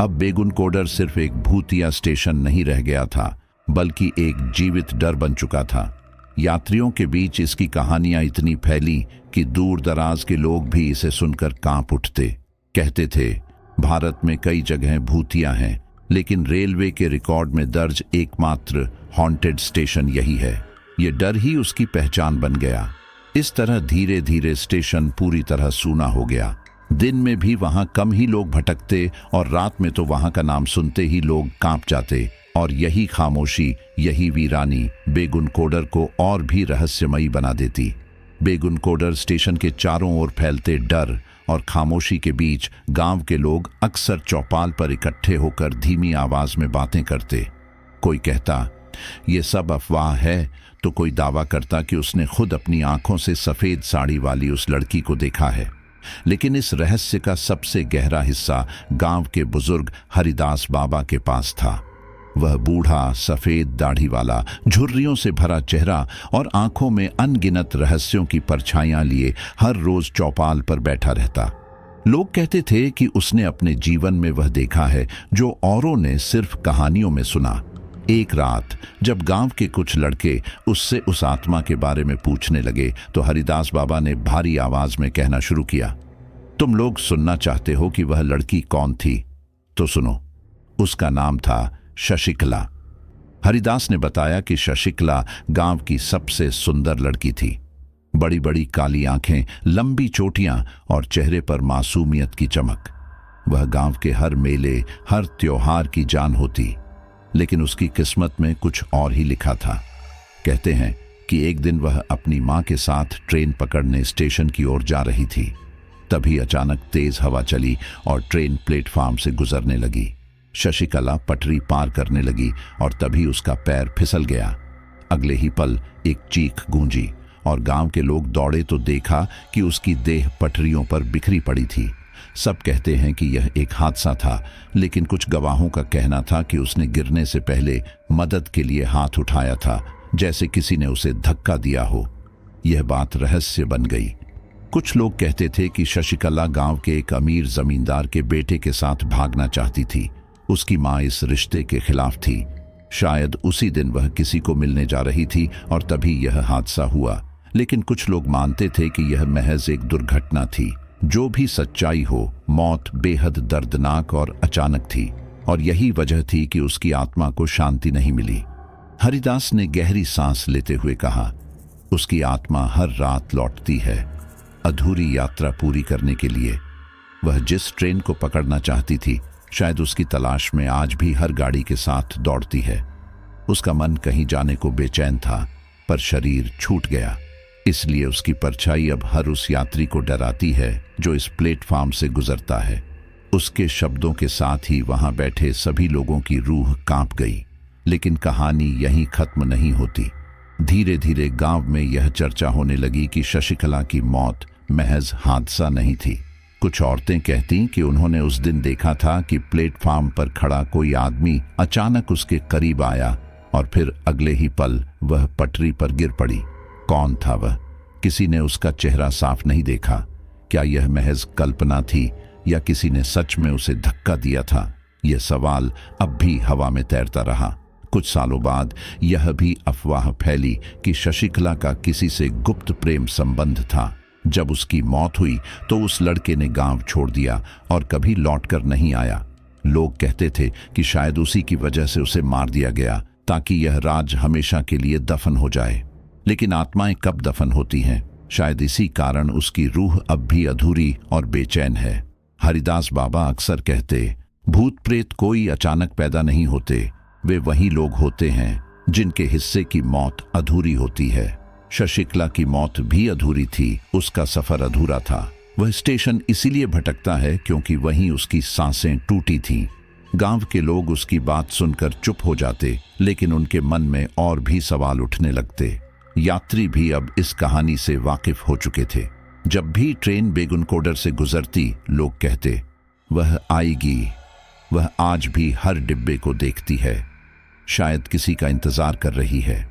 अब बेगुनकोडर सिर्फ एक भूतिया स्टेशन नहीं रह गया था, बल्कि एक जीवित डर बन चुका था। यात्रियों के बीच इसकी कहानियां इतनी फैली कि दूर दराज के लोग भी इसे सुनकर कांप उठते। कहते थे, भारत में कई जगह भूतिया हैं, लेकिन रेलवे के रिकॉर्ड में दर्ज एकमात्र हॉन्टेड स्टेशन यही है। ये डर ही उसकी पहचान बन गया। इस तरह धीरे धीरे स्टेशन पूरी तरह सूना हो गया। दिन में भी वहां कम ही लोग भटकते और रात में तो वहां का नाम सुनते ही लोग कांप जाते। और यही खामोशी, यही वीरानी बेगुनकोडर को और भी रहस्यमयी बना देती। बेगुनकोडर स्टेशन के चारों ओर फैलते डर और खामोशी के बीच गांव के लोग अक्सर चौपाल पर इकट्ठे होकर धीमी आवाज में बातें करते। कोई कहता, ये सब अफवाह है तो कोई दावा करता कि उसने खुद अपनी आंखों से सफेद साड़ी वाली उस लड़की को देखा है। लेकिन इस रहस्य का सबसे गहरा हिस्सा गांव के बुजुर्ग हरिदास बाबा के पास था। वह बूढ़ा, सफेद दाढ़ी वाला, झुर्रियों से भरा चेहरा और आंखों में अनगिनत रहस्यों की परछाइयां लिए हर रोज चौपाल पर बैठा रहता। लोग कहते थे कि उसने अपने जीवन में वह देखा है जो औरों ने सिर्फ कहानियों में सुना। एक रात जब गांव के कुछ लड़के उससे उस आत्मा के बारे में पूछने लगे तो हरिदास बाबा ने भारी आवाज में कहना शुरू किया, तुम लोग सुनना चाहते हो कि वह लड़की कौन थी? तो सुनो। उसका नाम था शशिकला। हरिदास ने बताया कि शशिकला गांव की सबसे सुंदर लड़की थी। बड़ी बड़ी काली आंखें, लंबी चोटियां और चेहरे पर मासूमियत की चमक। वह गांव के हर मेले, हर त्योहार की जान होती। लेकिन उसकी किस्मत में कुछ और ही लिखा था। कहते हैं कि एक दिन वह अपनी मां के साथ ट्रेन पकड़ने स्टेशन की ओर जा रही थी। तभी अचानक तेज हवा चली और ट्रेन प्लेटफार्म से गुजरने लगी। शशिकला पटरी पार करने लगी और तभी उसका पैर फिसल गया। अगले ही पल एक चीख गूंजी और गांव के लोग दौड़े तो देखा कि उसकी देह पटरियों पर बिखरी पड़ी थी। सब कहते हैं कि यह एक हादसा था, लेकिन कुछ गवाहों का कहना था कि उसने गिरने से पहले मदद के लिए हाथ उठाया था, जैसे किसी ने उसे धक्का दिया हो। यह बात रहस्य बन गई। कुछ लोग कहते थे कि शशिकला गांव के एक अमीर जमींदार के बेटे के साथ भागना चाहती थी। उसकी मां इस रिश्ते के खिलाफ थी। शायद उसी दिन वह किसी को मिलने जा रही थी और तभी यह हादसा हुआ। लेकिन कुछ लोग मानते थे कि यह महज एक दुर्घटना थी। जो भी सच्चाई हो, मौत बेहद दर्दनाक और अचानक थी और यही वजह थी कि उसकी आत्मा को शांति नहीं मिली। हरिदास ने गहरी सांस लेते हुए कहा, उसकी आत्मा हर रात लौटती है, अधूरी यात्रा पूरी करने के लिए। वह जिस ट्रेन को पकड़ना चाहती थी, शायद उसकी तलाश में आज भी हर गाड़ी के साथ दौड़ती है। उसका मन कहीं जाने को बेचैन था, पर शरीर छूट गया। इसलिए उसकी परछाई अब हर उस यात्री को डराती है जो इस प्लेटफार्म से गुजरता है। उसके शब्दों के साथ ही वहां बैठे सभी लोगों की रूह कांप गई। लेकिन कहानी यहीं खत्म नहीं होती। धीरे धीरे गांव में यह चर्चा होने लगी कि शशिकला की मौत महज हादसा नहीं थी। कुछ औरतें कहती कि उन्होंने उस दिन देखा था कि प्लेटफार्म पर खड़ा कोई आदमी अचानक उसके करीब आया और फिर अगले ही पल वह पटरी पर गिर पड़ी। कौन था वह? किसी ने उसका चेहरा साफ नहीं देखा। क्या यह महज कल्पना थी या किसी ने सच में उसे धक्का दिया था? यह सवाल अब भी हवा में तैरता रहा। कुछ सालों बाद यह भी अफवाह फैली कि शशिकला का किसी से गुप्त प्रेम संबंध था। जब उसकी मौत हुई तो उस लड़के ने गांव छोड़ दिया और कभी लौटकर नहीं आया। लोग कहते थे कि शायद उसी की वजह से उसे मार दिया गया ताकि यह राज हमेशा के लिए दफन हो जाए। लेकिन आत्माएं कब दफन होती हैं? शायद इसी कारण उसकी रूह अब भी अधूरी और बेचैन है। हरिदास बाबा अक्सर कहते, भूत प्रेत कोई अचानक पैदा नहीं होते, वे वही लोग होते हैं जिनके हिस्से की मौत अधूरी होती है। शशिकला की मौत भी अधूरी थी, उसका सफर अधूरा था। वह स्टेशन इसीलिए भटकता है क्योंकि वहीं उसकी सांसें टूटी थीं। गांव के लोग उसकी बात सुनकर चुप हो जाते, लेकिन उनके मन में और भी सवाल उठने लगते। यात्री भी अब इस कहानी से वाकिफ हो चुके थे। जब भी ट्रेन बेगुनकोडर से गुजरती, लोग कहते, वह आएगी, वह आज भी हर डिब्बे को देखती है, शायद किसी का इंतजार कर रही है।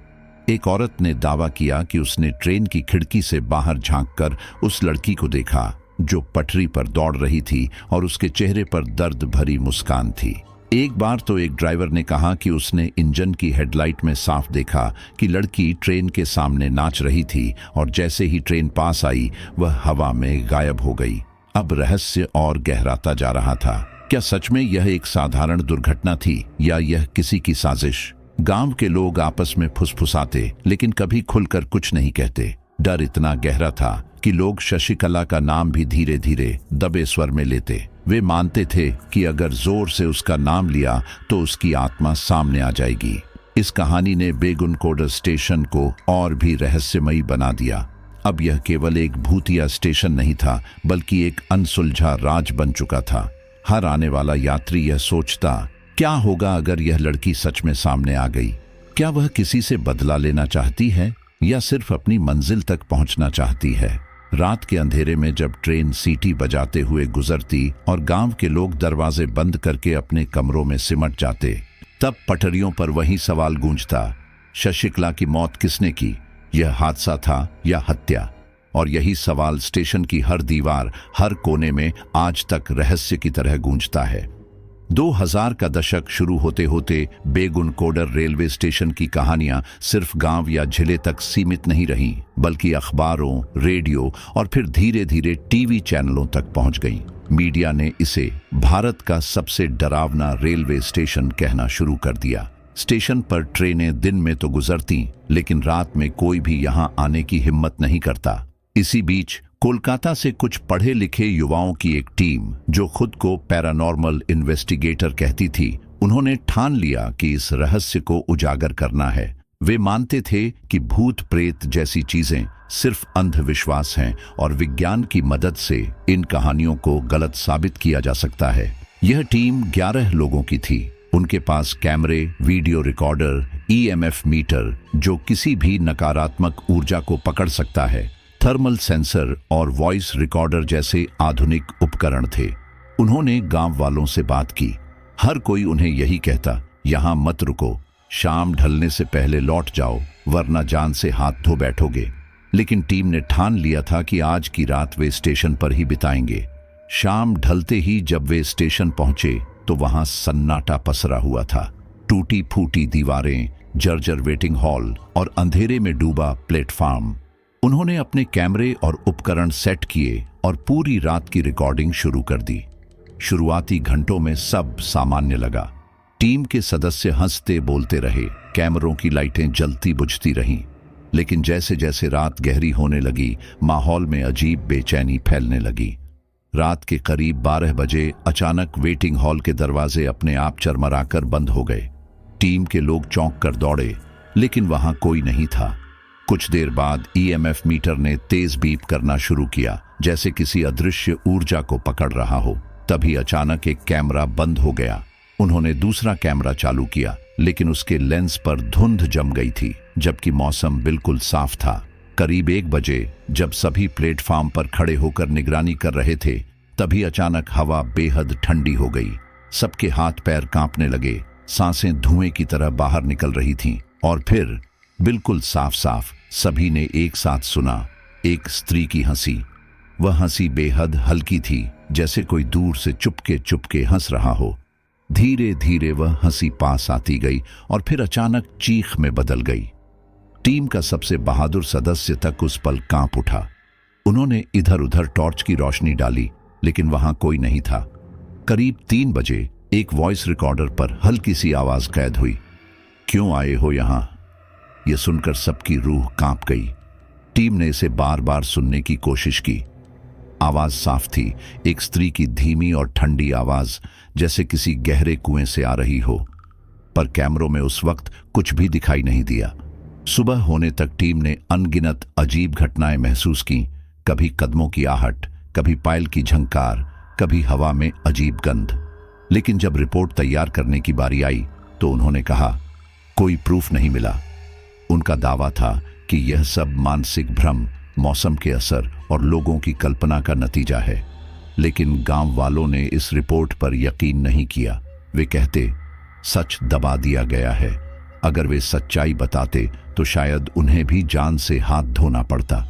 एक औरत ने दावा किया कि उसने ट्रेन की खिड़की से बाहर झांककर उस लड़की को देखा जो पटरी पर दौड़ रही थी और उसके चेहरे पर दर्द भरी मुस्कान थी। एक बार तो एक ड्राइवर ने कहा कि उसने इंजन की हेडलाइट में साफ देखा कि लड़की ट्रेन के सामने नाच रही थी और जैसे ही ट्रेन पास आई वह हवा में गायब हो गई। अब रहस्य और गहराता जा रहा था। क्या सच में यह एक साधारण दुर्घटना थी या यह किसी की साजिश? गांव के लोग आपस में फुसफुसाते, लेकिन कभी खुलकर कुछ नहीं कहते। डर इतना गहरा था कि लोग शशिकला का नाम भी धीरे धीरे दबे स्वर में लेते। वे मानते थे कि अगर जोर से उसका नाम लिया तो उसकी आत्मा सामने आ जाएगी। इस कहानी ने बेगुनकोडर स्टेशन को और भी रहस्यमयी बना दिया। अब यह केवल एक भूतिया स्टेशन नहीं था, बल्कि एक अनसुलझा राज बन चुका था। हर आने वाला यात्री यह सोचता, क्या होगा अगर यह लड़की सच में सामने आ गई? क्या वह किसी से बदला लेना चाहती है या सिर्फ अपनी मंजिल तक पहुंचना चाहती है? रात के अंधेरे में जब ट्रेन सीटी बजाते हुए गुजरती और गांव के लोग दरवाजे बंद करके अपने कमरों में सिमट जाते, तब पटरियों पर वही सवाल गूंजता, शशिकला की मौत किसने की? यह हादसा था या हत्या? और यही सवाल स्टेशन की हर दीवार, हर कोने में आज तक रहस्य की तरह गूंजता है। 2000 का दशक शुरू होते होते बेगुनकोडर रेलवे स्टेशन की कहानियां सिर्फ गांव या जिले तक सीमित नहीं रहीं, बल्कि अखबारों, रेडियो और फिर धीरे धीरे टीवी चैनलों तक पहुंच गईं। मीडिया ने इसे भारत का सबसे डरावना रेलवे स्टेशन कहना शुरू कर दिया। स्टेशन पर ट्रेनें दिन में तो गुजरती, लेकिन रात में कोई भी यहां आने की हिम्मत नहीं करता। इसी बीच कोलकाता से कुछ पढ़े लिखे युवाओं की एक टीम, जो खुद को पैरानॉर्मल इन्वेस्टिगेटर कहती थी, उन्होंने ठान लिया कि इस रहस्य को उजागर करना है। वे मानते थे कि भूत प्रेत जैसी चीजें सिर्फ अंधविश्वास हैं और विज्ञान की मदद से इन कहानियों को गलत साबित किया जा सकता है। यह टीम 11 लोगों की थी। उनके पास कैमरे, वीडियो रिकॉर्डर, ईएमएफ मीटर जो किसी भी नकारात्मक ऊर्जा को पकड़ सकता है, थर्मल सेंसर और वॉइस रिकॉर्डर जैसे आधुनिक उपकरण थे। उन्होंने गांव वालों से बात की। हर कोई उन्हें यही कहता, यहां मत रुको, शाम ढलने से पहले लौट जाओ, वरना जान से हाथ धो बैठोगे। लेकिन टीम ने ठान लिया था कि आज की रात वे स्टेशन पर ही बिताएंगे। शाम ढलते ही जब वे स्टेशन पहुंचे तो वहां सन्नाटा पसरा हुआ था। टूटी फूटी दीवारें, जर्जर वेटिंग हॉल और अंधेरे में डूबा प्लेटफॉर्म। उन्होंने अपने कैमरे और उपकरण सेट किए और पूरी रात की रिकॉर्डिंग शुरू कर दी। शुरुआती घंटों में सब सामान्य लगा। टीम के सदस्य हंसते बोलते रहे, कैमरों की लाइटें जलती बुझती रहीं। लेकिन जैसे जैसे रात गहरी होने लगी, माहौल में अजीब बेचैनी फैलने लगी। रात के करीब 12 बजे अचानक वेटिंग हॉल के दरवाजे अपने आप चरमराकर बंद हो गए। टीम के लोग चौंक कर दौड़े, लेकिन वहां कोई नहीं था। कुछ देर बाद ईएमएफ मीटर ने तेज बीप करना शुरू किया, जैसे किसी अदृश्य ऊर्जा को पकड़ रहा हो। तभी अचानक एक कैमरा बंद हो गया। उन्होंने दूसरा कैमरा चालू किया, लेकिन उसके लेंस पर धुंध जम गई थी, जबकि मौसम बिल्कुल साफ था। करीब 1 बजे जब सभी प्लेटफॉर्म पर खड़े होकर निगरानी कर रहे थे, तभी अचानक हवा बेहद ठंडी हो गई। सबके हाथ पैर कांपने लगे, सांसें धुएं की तरह बाहर निकल रही थीं। और फिर बिल्कुल साफ साफ सभी ने एक साथ सुना, एक स्त्री की हंसी। वह हंसी बेहद हल्की थी, जैसे कोई दूर से चुपके चुपके हंस रहा हो। धीरे धीरे वह हंसी पास आती गई और फिर अचानक चीख में बदल गई। टीम का सबसे बहादुर सदस्य तक उस पल कांप उठा। उन्होंने इधर उधर टॉर्च की रोशनी डाली, लेकिन वहां कोई नहीं था। करीब 3 बजे एक वॉइस रिकॉर्डर पर हल्की सी आवाज कैद हुई, क्यों आए हो यहां? यह सुनकर सबकी रूह कांप गई। टीम ने इसे बार बार सुनने की कोशिश की। आवाज साफ थी, एक स्त्री की धीमी और ठंडी आवाज, जैसे किसी गहरे कुएं से आ रही हो। पर कैमरों में उस वक्त कुछ भी दिखाई नहीं दिया। सुबह होने तक टीम ने अनगिनत अजीब घटनाएं महसूस की। कभी कदमों की आहट, कभी पायल की झंकार, कभी हवा में अजीब गंध। लेकिन जब रिपोर्ट तैयार करने की बारी आई तो उन्होंने कहा, कोई प्रूफ नहीं मिला। उनका दावा था कि यह सब मानसिक भ्रम, मौसम के असर और लोगों की कल्पना का नतीजा है। लेकिन गांव वालों ने इस रिपोर्ट पर यकीन नहीं किया। वे कहते, सच दबा दिया गया है। अगर वे सच्चाई बताते तो शायद उन्हें भी जान से हाथ धोना पड़ता।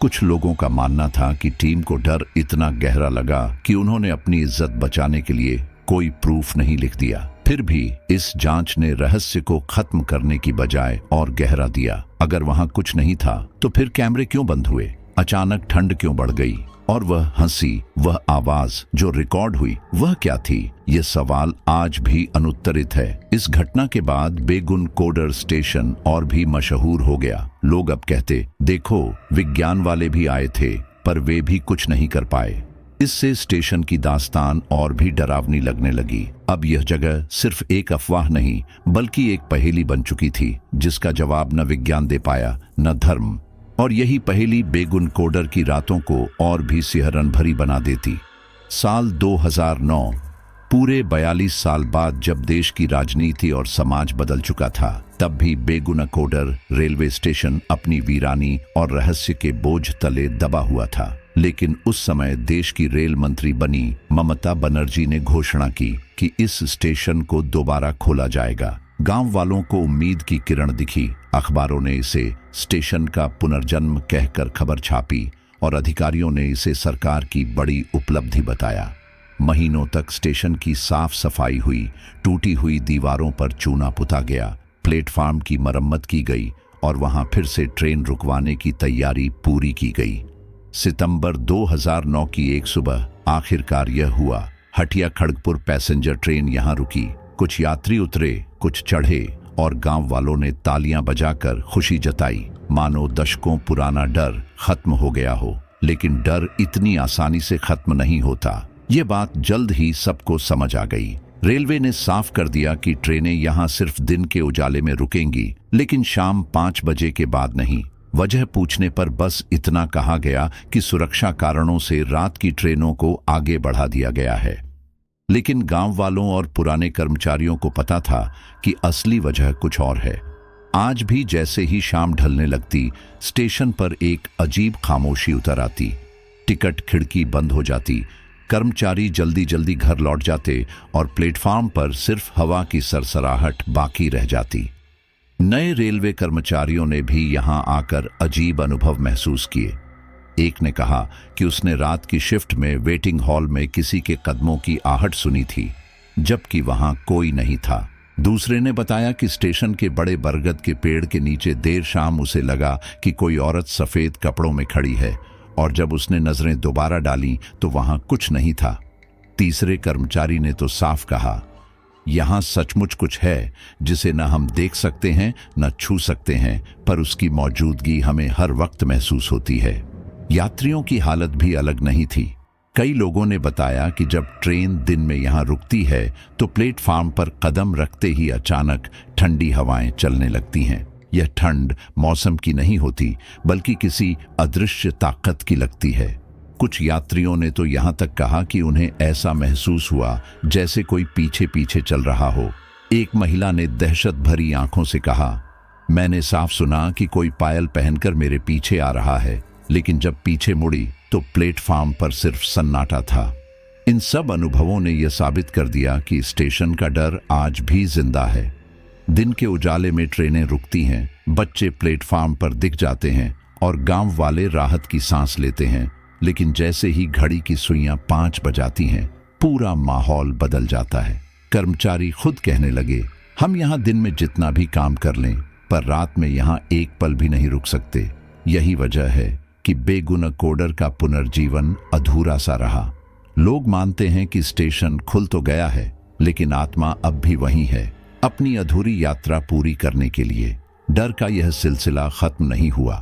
कुछ लोगों का मानना था कि टीम को डर इतना गहरा लगा कि उन्होंने अपनी इज्जत बचाने के लिए कोई प्रूफ नहीं लिख दिया। फिर भी इस जांच ने रहस्य को खत्म करने की बजाय और गहरा दिया। अगर वहां कुछ नहीं था तो फिर कैमरे क्यों बंद हुए? अचानक ठंड क्यों बढ़ गई? और वह हंसी, वह आवाज जो रिकॉर्ड हुई, वह क्या थी? ये सवाल आज भी अनुत्तरित है। इस घटना के बाद बेगुनकोडर स्टेशन और भी मशहूर हो गया। लोग अब कहते, देखो, विज्ञान वाले भी आए थे पर वे भी कुछ नहीं कर पाए। इससे स्टेशन की दास्तान और भी डरावनी लगने लगी। अब यह जगह सिर्फ एक अफवाह नहीं, बल्कि एक पहेली बन चुकी थी, जिसका जवाब न विज्ञान दे पाया, न धर्म। और यही पहेली बेगुनकोडर की रातों को और भी सिहरन भरी बना देती। साल 2009, पूरे 42 साल बाद जब देश की राजनीति और समाज बदल चुका था, तब भी बेगुनकोडर रेलवे स्टेशन अपनी वीरानी और रहस्य के बोझ तले दबा हुआ था। लेकिन उस समय देश की रेल मंत्री बनी ममता बनर्जी ने घोषणा की कि इस स्टेशन को दोबारा खोला जाएगा। गांव वालों को उम्मीद की किरण दिखी। अखबारों ने इसे स्टेशन का पुनर्जन्म कहकर खबर छापी और अधिकारियों ने इसे सरकार की बड़ी उपलब्धि बताया। महीनों तक स्टेशन की साफ सफाई हुई, टूटी हुई दीवारों पर चूना पुता गया, प्लेटफार्म की मरम्मत की गई और वहां फिर से ट्रेन रुकवाने की तैयारी पूरी की गई। सितंबर 2009 की एक सुबह आखिरकार यह हुआ। हटिया खड़गपुर पैसेंजर ट्रेन यहां रुकी। कुछ यात्री उतरे, कुछ चढ़े और गांव वालों ने तालियां बजाकर खुशी जताई, मानो दशकों पुराना डर खत्म हो गया हो। लेकिन डर इतनी आसानी से खत्म नहीं होता। ये बात जल्द ही सबको समझ आ गई। रेलवे ने साफ कर दिया कि ट्रेनें यहां सिर्फ दिन के उजाले में रुकेंगी, लेकिन शाम 5 बजे के बाद नहीं। वजह पूछने पर बस इतना कहा गया कि सुरक्षा कारणों से रात की ट्रेनों को आगे बढ़ा दिया गया है। लेकिन गांव वालों और पुराने कर्मचारियों को पता था कि असली वजह कुछ और है। आज भी जैसे ही शाम ढलने लगती, स्टेशन पर एक अजीब खामोशी उतर आती। टिकट खिड़की बंद हो जाती, कर्मचारी जल्दी जल्दी घर लौट जाते और प्लेटफार्म पर सिर्फ हवा की सरसराहट बाकी रह जाती। नए रेलवे कर्मचारियों ने भी यहां आकर अजीब अनुभव महसूस किए। एक ने कहा कि उसने रात की शिफ्ट में वेटिंग हॉल में किसी के कदमों की आहट सुनी थी, जबकि वहां कोई नहीं था। दूसरे ने बताया कि स्टेशन के बड़े बरगद के पेड़ के नीचे देर शाम उसे लगा कि कोई औरत सफेद कपड़ों में खड़ी है, और जब उसने नजरें दोबारा डाली तो वहां कुछ नहीं था। तीसरे कर्मचारी ने तो साफ कहा, यहां सचमुच कुछ है जिसे न हम देख सकते हैं न छू सकते हैं, पर उसकी मौजूदगी हमें हर वक्त महसूस होती है। यात्रियों की हालत भी अलग नहीं थी। कई लोगों ने बताया कि जब ट्रेन दिन में यहां रुकती है तो प्लेटफार्म पर कदम रखते ही अचानक ठंडी हवाएं चलने लगती हैं। यह ठंड मौसम की नहीं होती, बल्कि किसी अदृश्य ताकत की लगती है। कुछ यात्रियों ने तो यहां तक कहा कि उन्हें ऐसा महसूस हुआ जैसे कोई पीछे पीछे चल रहा हो। एक महिला ने दहशत भरी आंखों से कहा, मैंने साफ सुना कि कोई पायल पहनकर मेरे पीछे आ रहा है, लेकिन जब पीछे मुड़ी तो प्लेटफार्म पर सिर्फ सन्नाटा था। इन सब अनुभवों ने यह साबित कर दिया कि स्टेशन का डर आज भी जिंदा है। दिन के उजाले में ट्रेनें रुकती हैं, बच्चे प्लेटफार्म पर दिख जाते हैं और गांव वाले राहत की सांस लेते हैं। लेकिन जैसे ही घड़ी की सुइयां 5 बजाती हैं, पूरा माहौल बदल जाता है। कर्मचारी खुद कहने लगे, हम यहां दिन में जितना भी काम कर लें, पर रात में यहां एक पल भी नहीं रुक सकते। यही वजह है कि बेगुनकोडर का पुनर्जीवन अधूरा सा रहा। लोग मानते हैं कि स्टेशन खुल तो गया है, लेकिन आत्मा अब भी वहीं है, अपनी अधूरी यात्रा पूरी करने के लिए। डर का यह सिलसिला खत्म नहीं हुआ।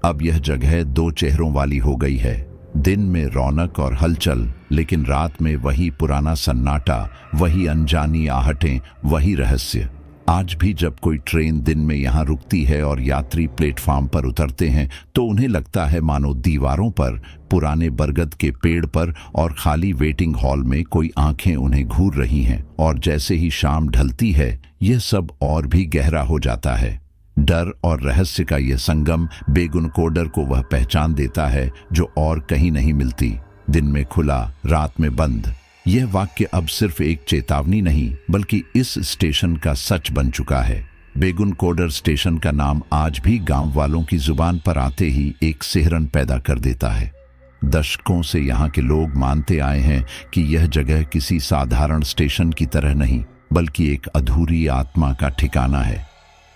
अब यह जगह 2 चेहरों वाली हो गई है। दिन में रौनक और हलचल, लेकिन रात में वही पुराना सन्नाटा, वही अनजानी आहटें, वही रहस्य। आज भी जब कोई ट्रेन दिन में यहाँ रुकती है और यात्री प्लेटफार्म पर उतरते हैं, तो उन्हें लगता है मानो दीवारों पर, पुराने बरगद के पेड़ पर और खाली वेटिंग हॉल में कोई आंखें उन्हें घूर रही हैं। और जैसे ही शाम ढलती है, यह सब और भी गहरा हो जाता है। डर और रहस्य का यह संगम बेगुनकोडर को वह पहचान देता है जो और कहीं नहीं मिलती। दिन में खुला, रात में बंद। यह वाक्य अब सिर्फ एक चेतावनी नहीं, बल्कि इस स्टेशन का सच बन चुका है। बेगुनकोडर स्टेशन का नाम आज भी गांव वालों की जुबान पर आते ही एक सिहरन पैदा कर देता है। दशकों से यहाँ के लोग मानते आए हैं कि यह जगह किसी साधारण स्टेशन की तरह नहीं, बल्कि एक अधूरी आत्मा का ठिकाना है।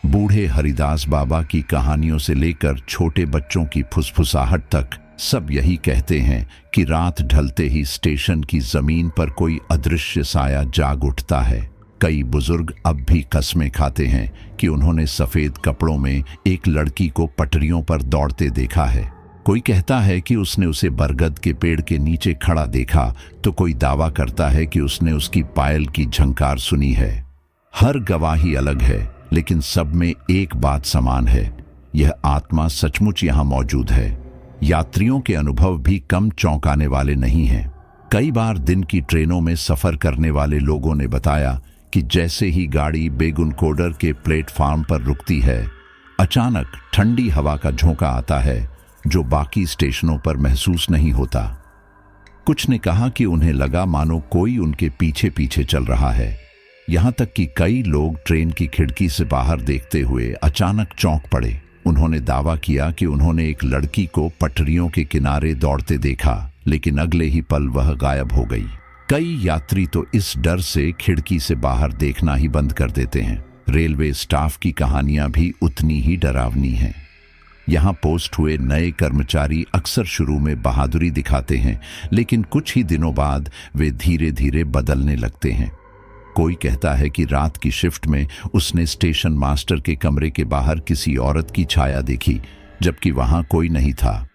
बूढ़े हरिदास बाबा की कहानियों से लेकर छोटे बच्चों की फुसफुसाहट तक सब यही कहते हैं कि रात ढलते ही स्टेशन की जमीन पर कोई अदृश्य साया जाग उठता है। कई बुजुर्ग अब भी कसमें खाते हैं कि उन्होंने सफेद कपड़ों में एक लड़की को पटरियों पर दौड़ते देखा है। कोई कहता है कि उसने उसे बरगद के पेड़ के नीचे खड़ा देखा, तो कोई दावा करता है कि उसने उसकी पायल की झंकार सुनी है। हर गवाही अलग है, लेकिन सब में एक बात समान है, यह आत्मा सचमुच यहाँ मौजूद है। यात्रियों के अनुभव भी कम चौंकाने वाले नहीं हैं। कई बार दिन की ट्रेनों में सफर करने वाले लोगों ने बताया कि जैसे ही गाड़ी बेगुनकोडर के प्लेटफार्म पर रुकती है, अचानक ठंडी हवा का झोंका आता है जो बाकी स्टेशनों पर महसूस नहीं होता। कुछ ने कहा कि उन्हें लगा मानो कोई उनके पीछे पीछे चल रहा है। यहां तक कि कई लोग ट्रेन की खिड़की से बाहर देखते हुए अचानक चौंक पड़े। उन्होंने दावा किया कि उन्होंने एक लड़की को पटरियों के किनारे दौड़ते देखा, लेकिन अगले ही पल वह गायब हो गई। कई यात्री तो इस डर से खिड़की से बाहर देखना ही बंद कर देते हैं। रेलवे स्टाफ की कहानियां भी उतनी ही डरावनी हैं। यहां पोस्ट हुए नए कर्मचारी अक्सर शुरू में बहादुरी दिखाते हैं, लेकिन कुछ ही दिनों बाद वे धीरे धीरे बदलने लगते हैं। कोई कहता है कि रात की शिफ्ट में उसने स्टेशन मास्टर के कमरे के बाहर किसी औरत की छाया देखी, जबकि वहां कोई नहीं था।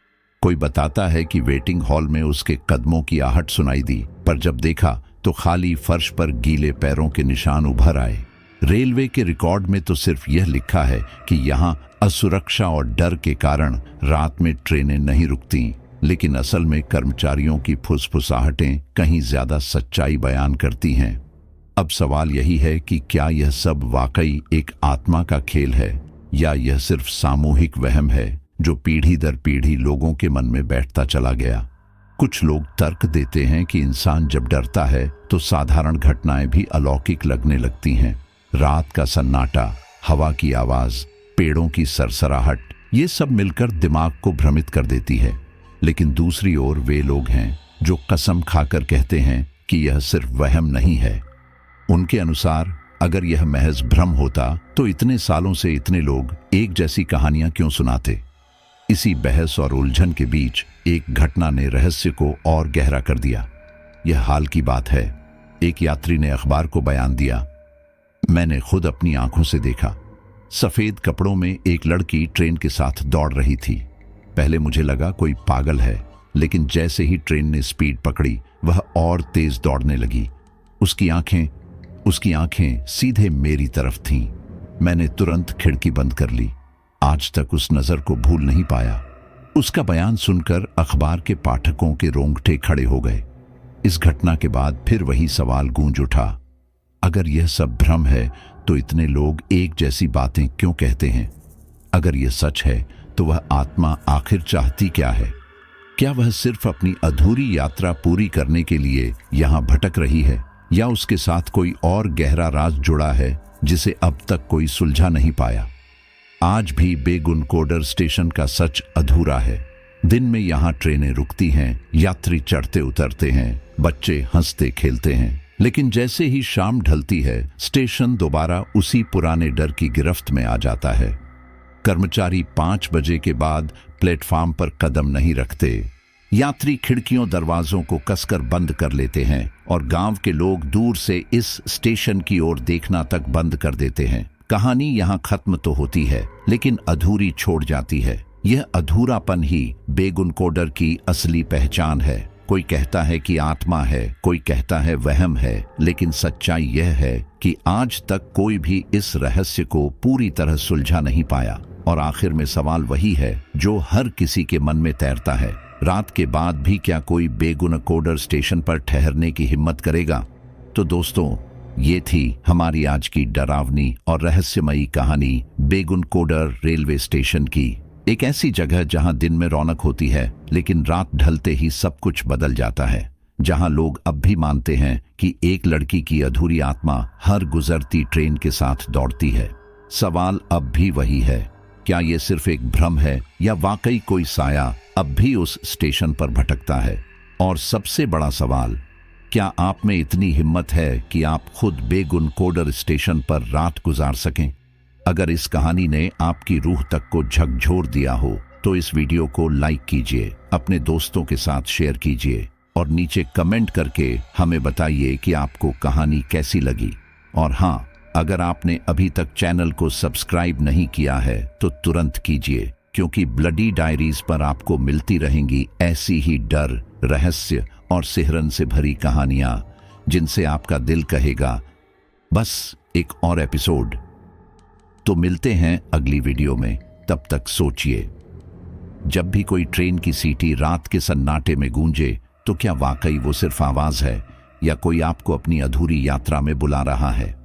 कोई बताता है कि वेटिंग हॉल में उसके कदमों की आहट सुनाई दी, पर जब देखा तो खाली फर्श पर गीले पैरों के निशान उभर आए। रेलवे के रिकॉर्ड में तो सिर्फ यह लिखा है कि यहां असुरक्षा और डर के कारण रात में ट्रेनें नहीं रुकती, लेकिन असल में कर्मचारियों की फुसफुसाहटें कहीं ज्यादा सच्चाई बयान करती हैं। अब सवाल यही है कि क्या यह सब वाकई एक आत्मा का खेल है, या यह सिर्फ सामूहिक वहम है जो पीढ़ी दर पीढ़ी लोगों के मन में बैठता चला गया। कुछ लोग तर्क देते हैं कि इंसान जब डरता है तो साधारण घटनाएं भी अलौकिक लगने लगती हैं। रात का सन्नाटा, हवा की आवाज, पेड़ों की सरसराहट, ये सब मिलकर दिमाग को भ्रमित कर देती है। लेकिन दूसरी ओर वे लोग हैं जो कसम खाकर कहते हैं कि यह सिर्फ वहम नहीं है। उनके अनुसार अगर यह महज भ्रम होता तो इतने सालों से इतने लोग एक जैसी कहानियां क्यों सुनाते। इसी बहस और उलझन के बीच एक घटना ने रहस्य को और गहरा कर दिया। यह हाल की बात है। एक यात्री ने अखबार को बयान दिया, मैंने खुद अपनी आंखों से देखा। सफेद कपड़ों में एक लड़की ट्रेन के साथ दौड़ रही थी। पहले मुझे लगा कोई पागल है, लेकिन जैसे ही ट्रेन ने स्पीड पकड़ी वह और तेज दौड़ने लगी। उसकी आंखें सीधे मेरी तरफ थीं। मैंने तुरंत खिड़की बंद कर ली। आज तक उस नजर को भूल नहीं पाया। उसका बयान सुनकर अखबार के पाठकों के रोंगटे खड़े हो गए। इस घटना के बाद फिर वही सवाल गूंज उठा, अगर यह सब भ्रम है तो इतने लोग एक जैसी बातें क्यों कहते हैं? अगर यह सच है तो वह आत्मा आखिर चाहती क्या है? क्या वह सिर्फ अपनी अधूरी यात्रा पूरी करने के लिए यहां भटक रही है, या उसके साथ कोई और गहरा राज जुड़ा है जिसे अब तक कोई सुलझा नहीं पाया? आज भी बेगुनकोडर स्टेशन का सच अधूरा है। दिन में यहाँ ट्रेनें रुकती हैं, यात्री चढ़ते उतरते हैं, बच्चे हंसते खेलते हैं, लेकिन जैसे ही शाम ढलती है स्टेशन दोबारा उसी पुराने डर की गिरफ्त में आ जाता है। कर्मचारी 5 बजे के बाद प्लेटफार्म पर कदम नहीं रखते। यात्री खिड़कियों दरवाजों को कसकर बंद कर लेते हैं और गांव के लोग दूर से इस स्टेशन की ओर देखना तक बंद कर देते हैं। कहानी यहाँ खत्म तो होती है, लेकिन अधूरी छोड़ जाती है। यह अधूरापन ही बेगुनकोडर की असली पहचान है। कोई कहता है कि आत्मा है, कोई कहता है वहम है, लेकिन सच्चाई यह है कि आज तक कोई भी इस रहस्य को पूरी तरह सुलझा नहीं पाया। और आखिर में सवाल वही है जो हर किसी के मन में तैरता है, रात के बाद भी क्या कोई बेगुनकोडर स्टेशन पर ठहरने की हिम्मत करेगा? तो दोस्तों, ये थी हमारी आज की डरावनी और रहस्यमयी कहानी बेगुनकोडर रेलवे स्टेशन की। एक ऐसी जगह जहां दिन में रौनक होती है, लेकिन रात ढलते ही सब कुछ बदल जाता है। जहां लोग अब भी मानते हैं कि एक लड़की की अधूरी आत्मा हर गुजरती ट्रेन के साथ दौड़ती है। सवाल अब भी वही है, क्या ये सिर्फ एक भ्रम है, या वाकई कोई साया अब भी उस स्टेशन पर भटकता है? और सबसे बड़ा सवाल, क्या आप में इतनी हिम्मत है कि आप खुद बेगुनकोडर स्टेशन पर रात गुजार सकें? अगर इस कहानी ने आपकी रूह तक को झकझोर दिया हो तो इस वीडियो को लाइक कीजिए, अपने दोस्तों के साथ शेयर कीजिए और नीचे कमेंट करके हमें बताइए कि आपको कहानी कैसी लगी। और हाँ, अगर आपने अभी तक चैनल को सब्सक्राइब नहीं किया है तो तुरंत कीजिए, क्योंकि ब्लडी डायरीज पर आपको मिलती रहेंगी ऐसी ही डर, रहस्य और सिहरन से भरी कहानियां जिनसे आपका दिल कहेगा बस एक और एपिसोड। तो मिलते हैं अगली वीडियो में, तब तक सोचिए। जब भी कोई ट्रेन की सीटी रात के सन्नाटे में गूंजे तो क्या वाकई वो सिर्फ आवाज है या कोई आपको अपनी अधूरी यात्रा में बुला रहा है?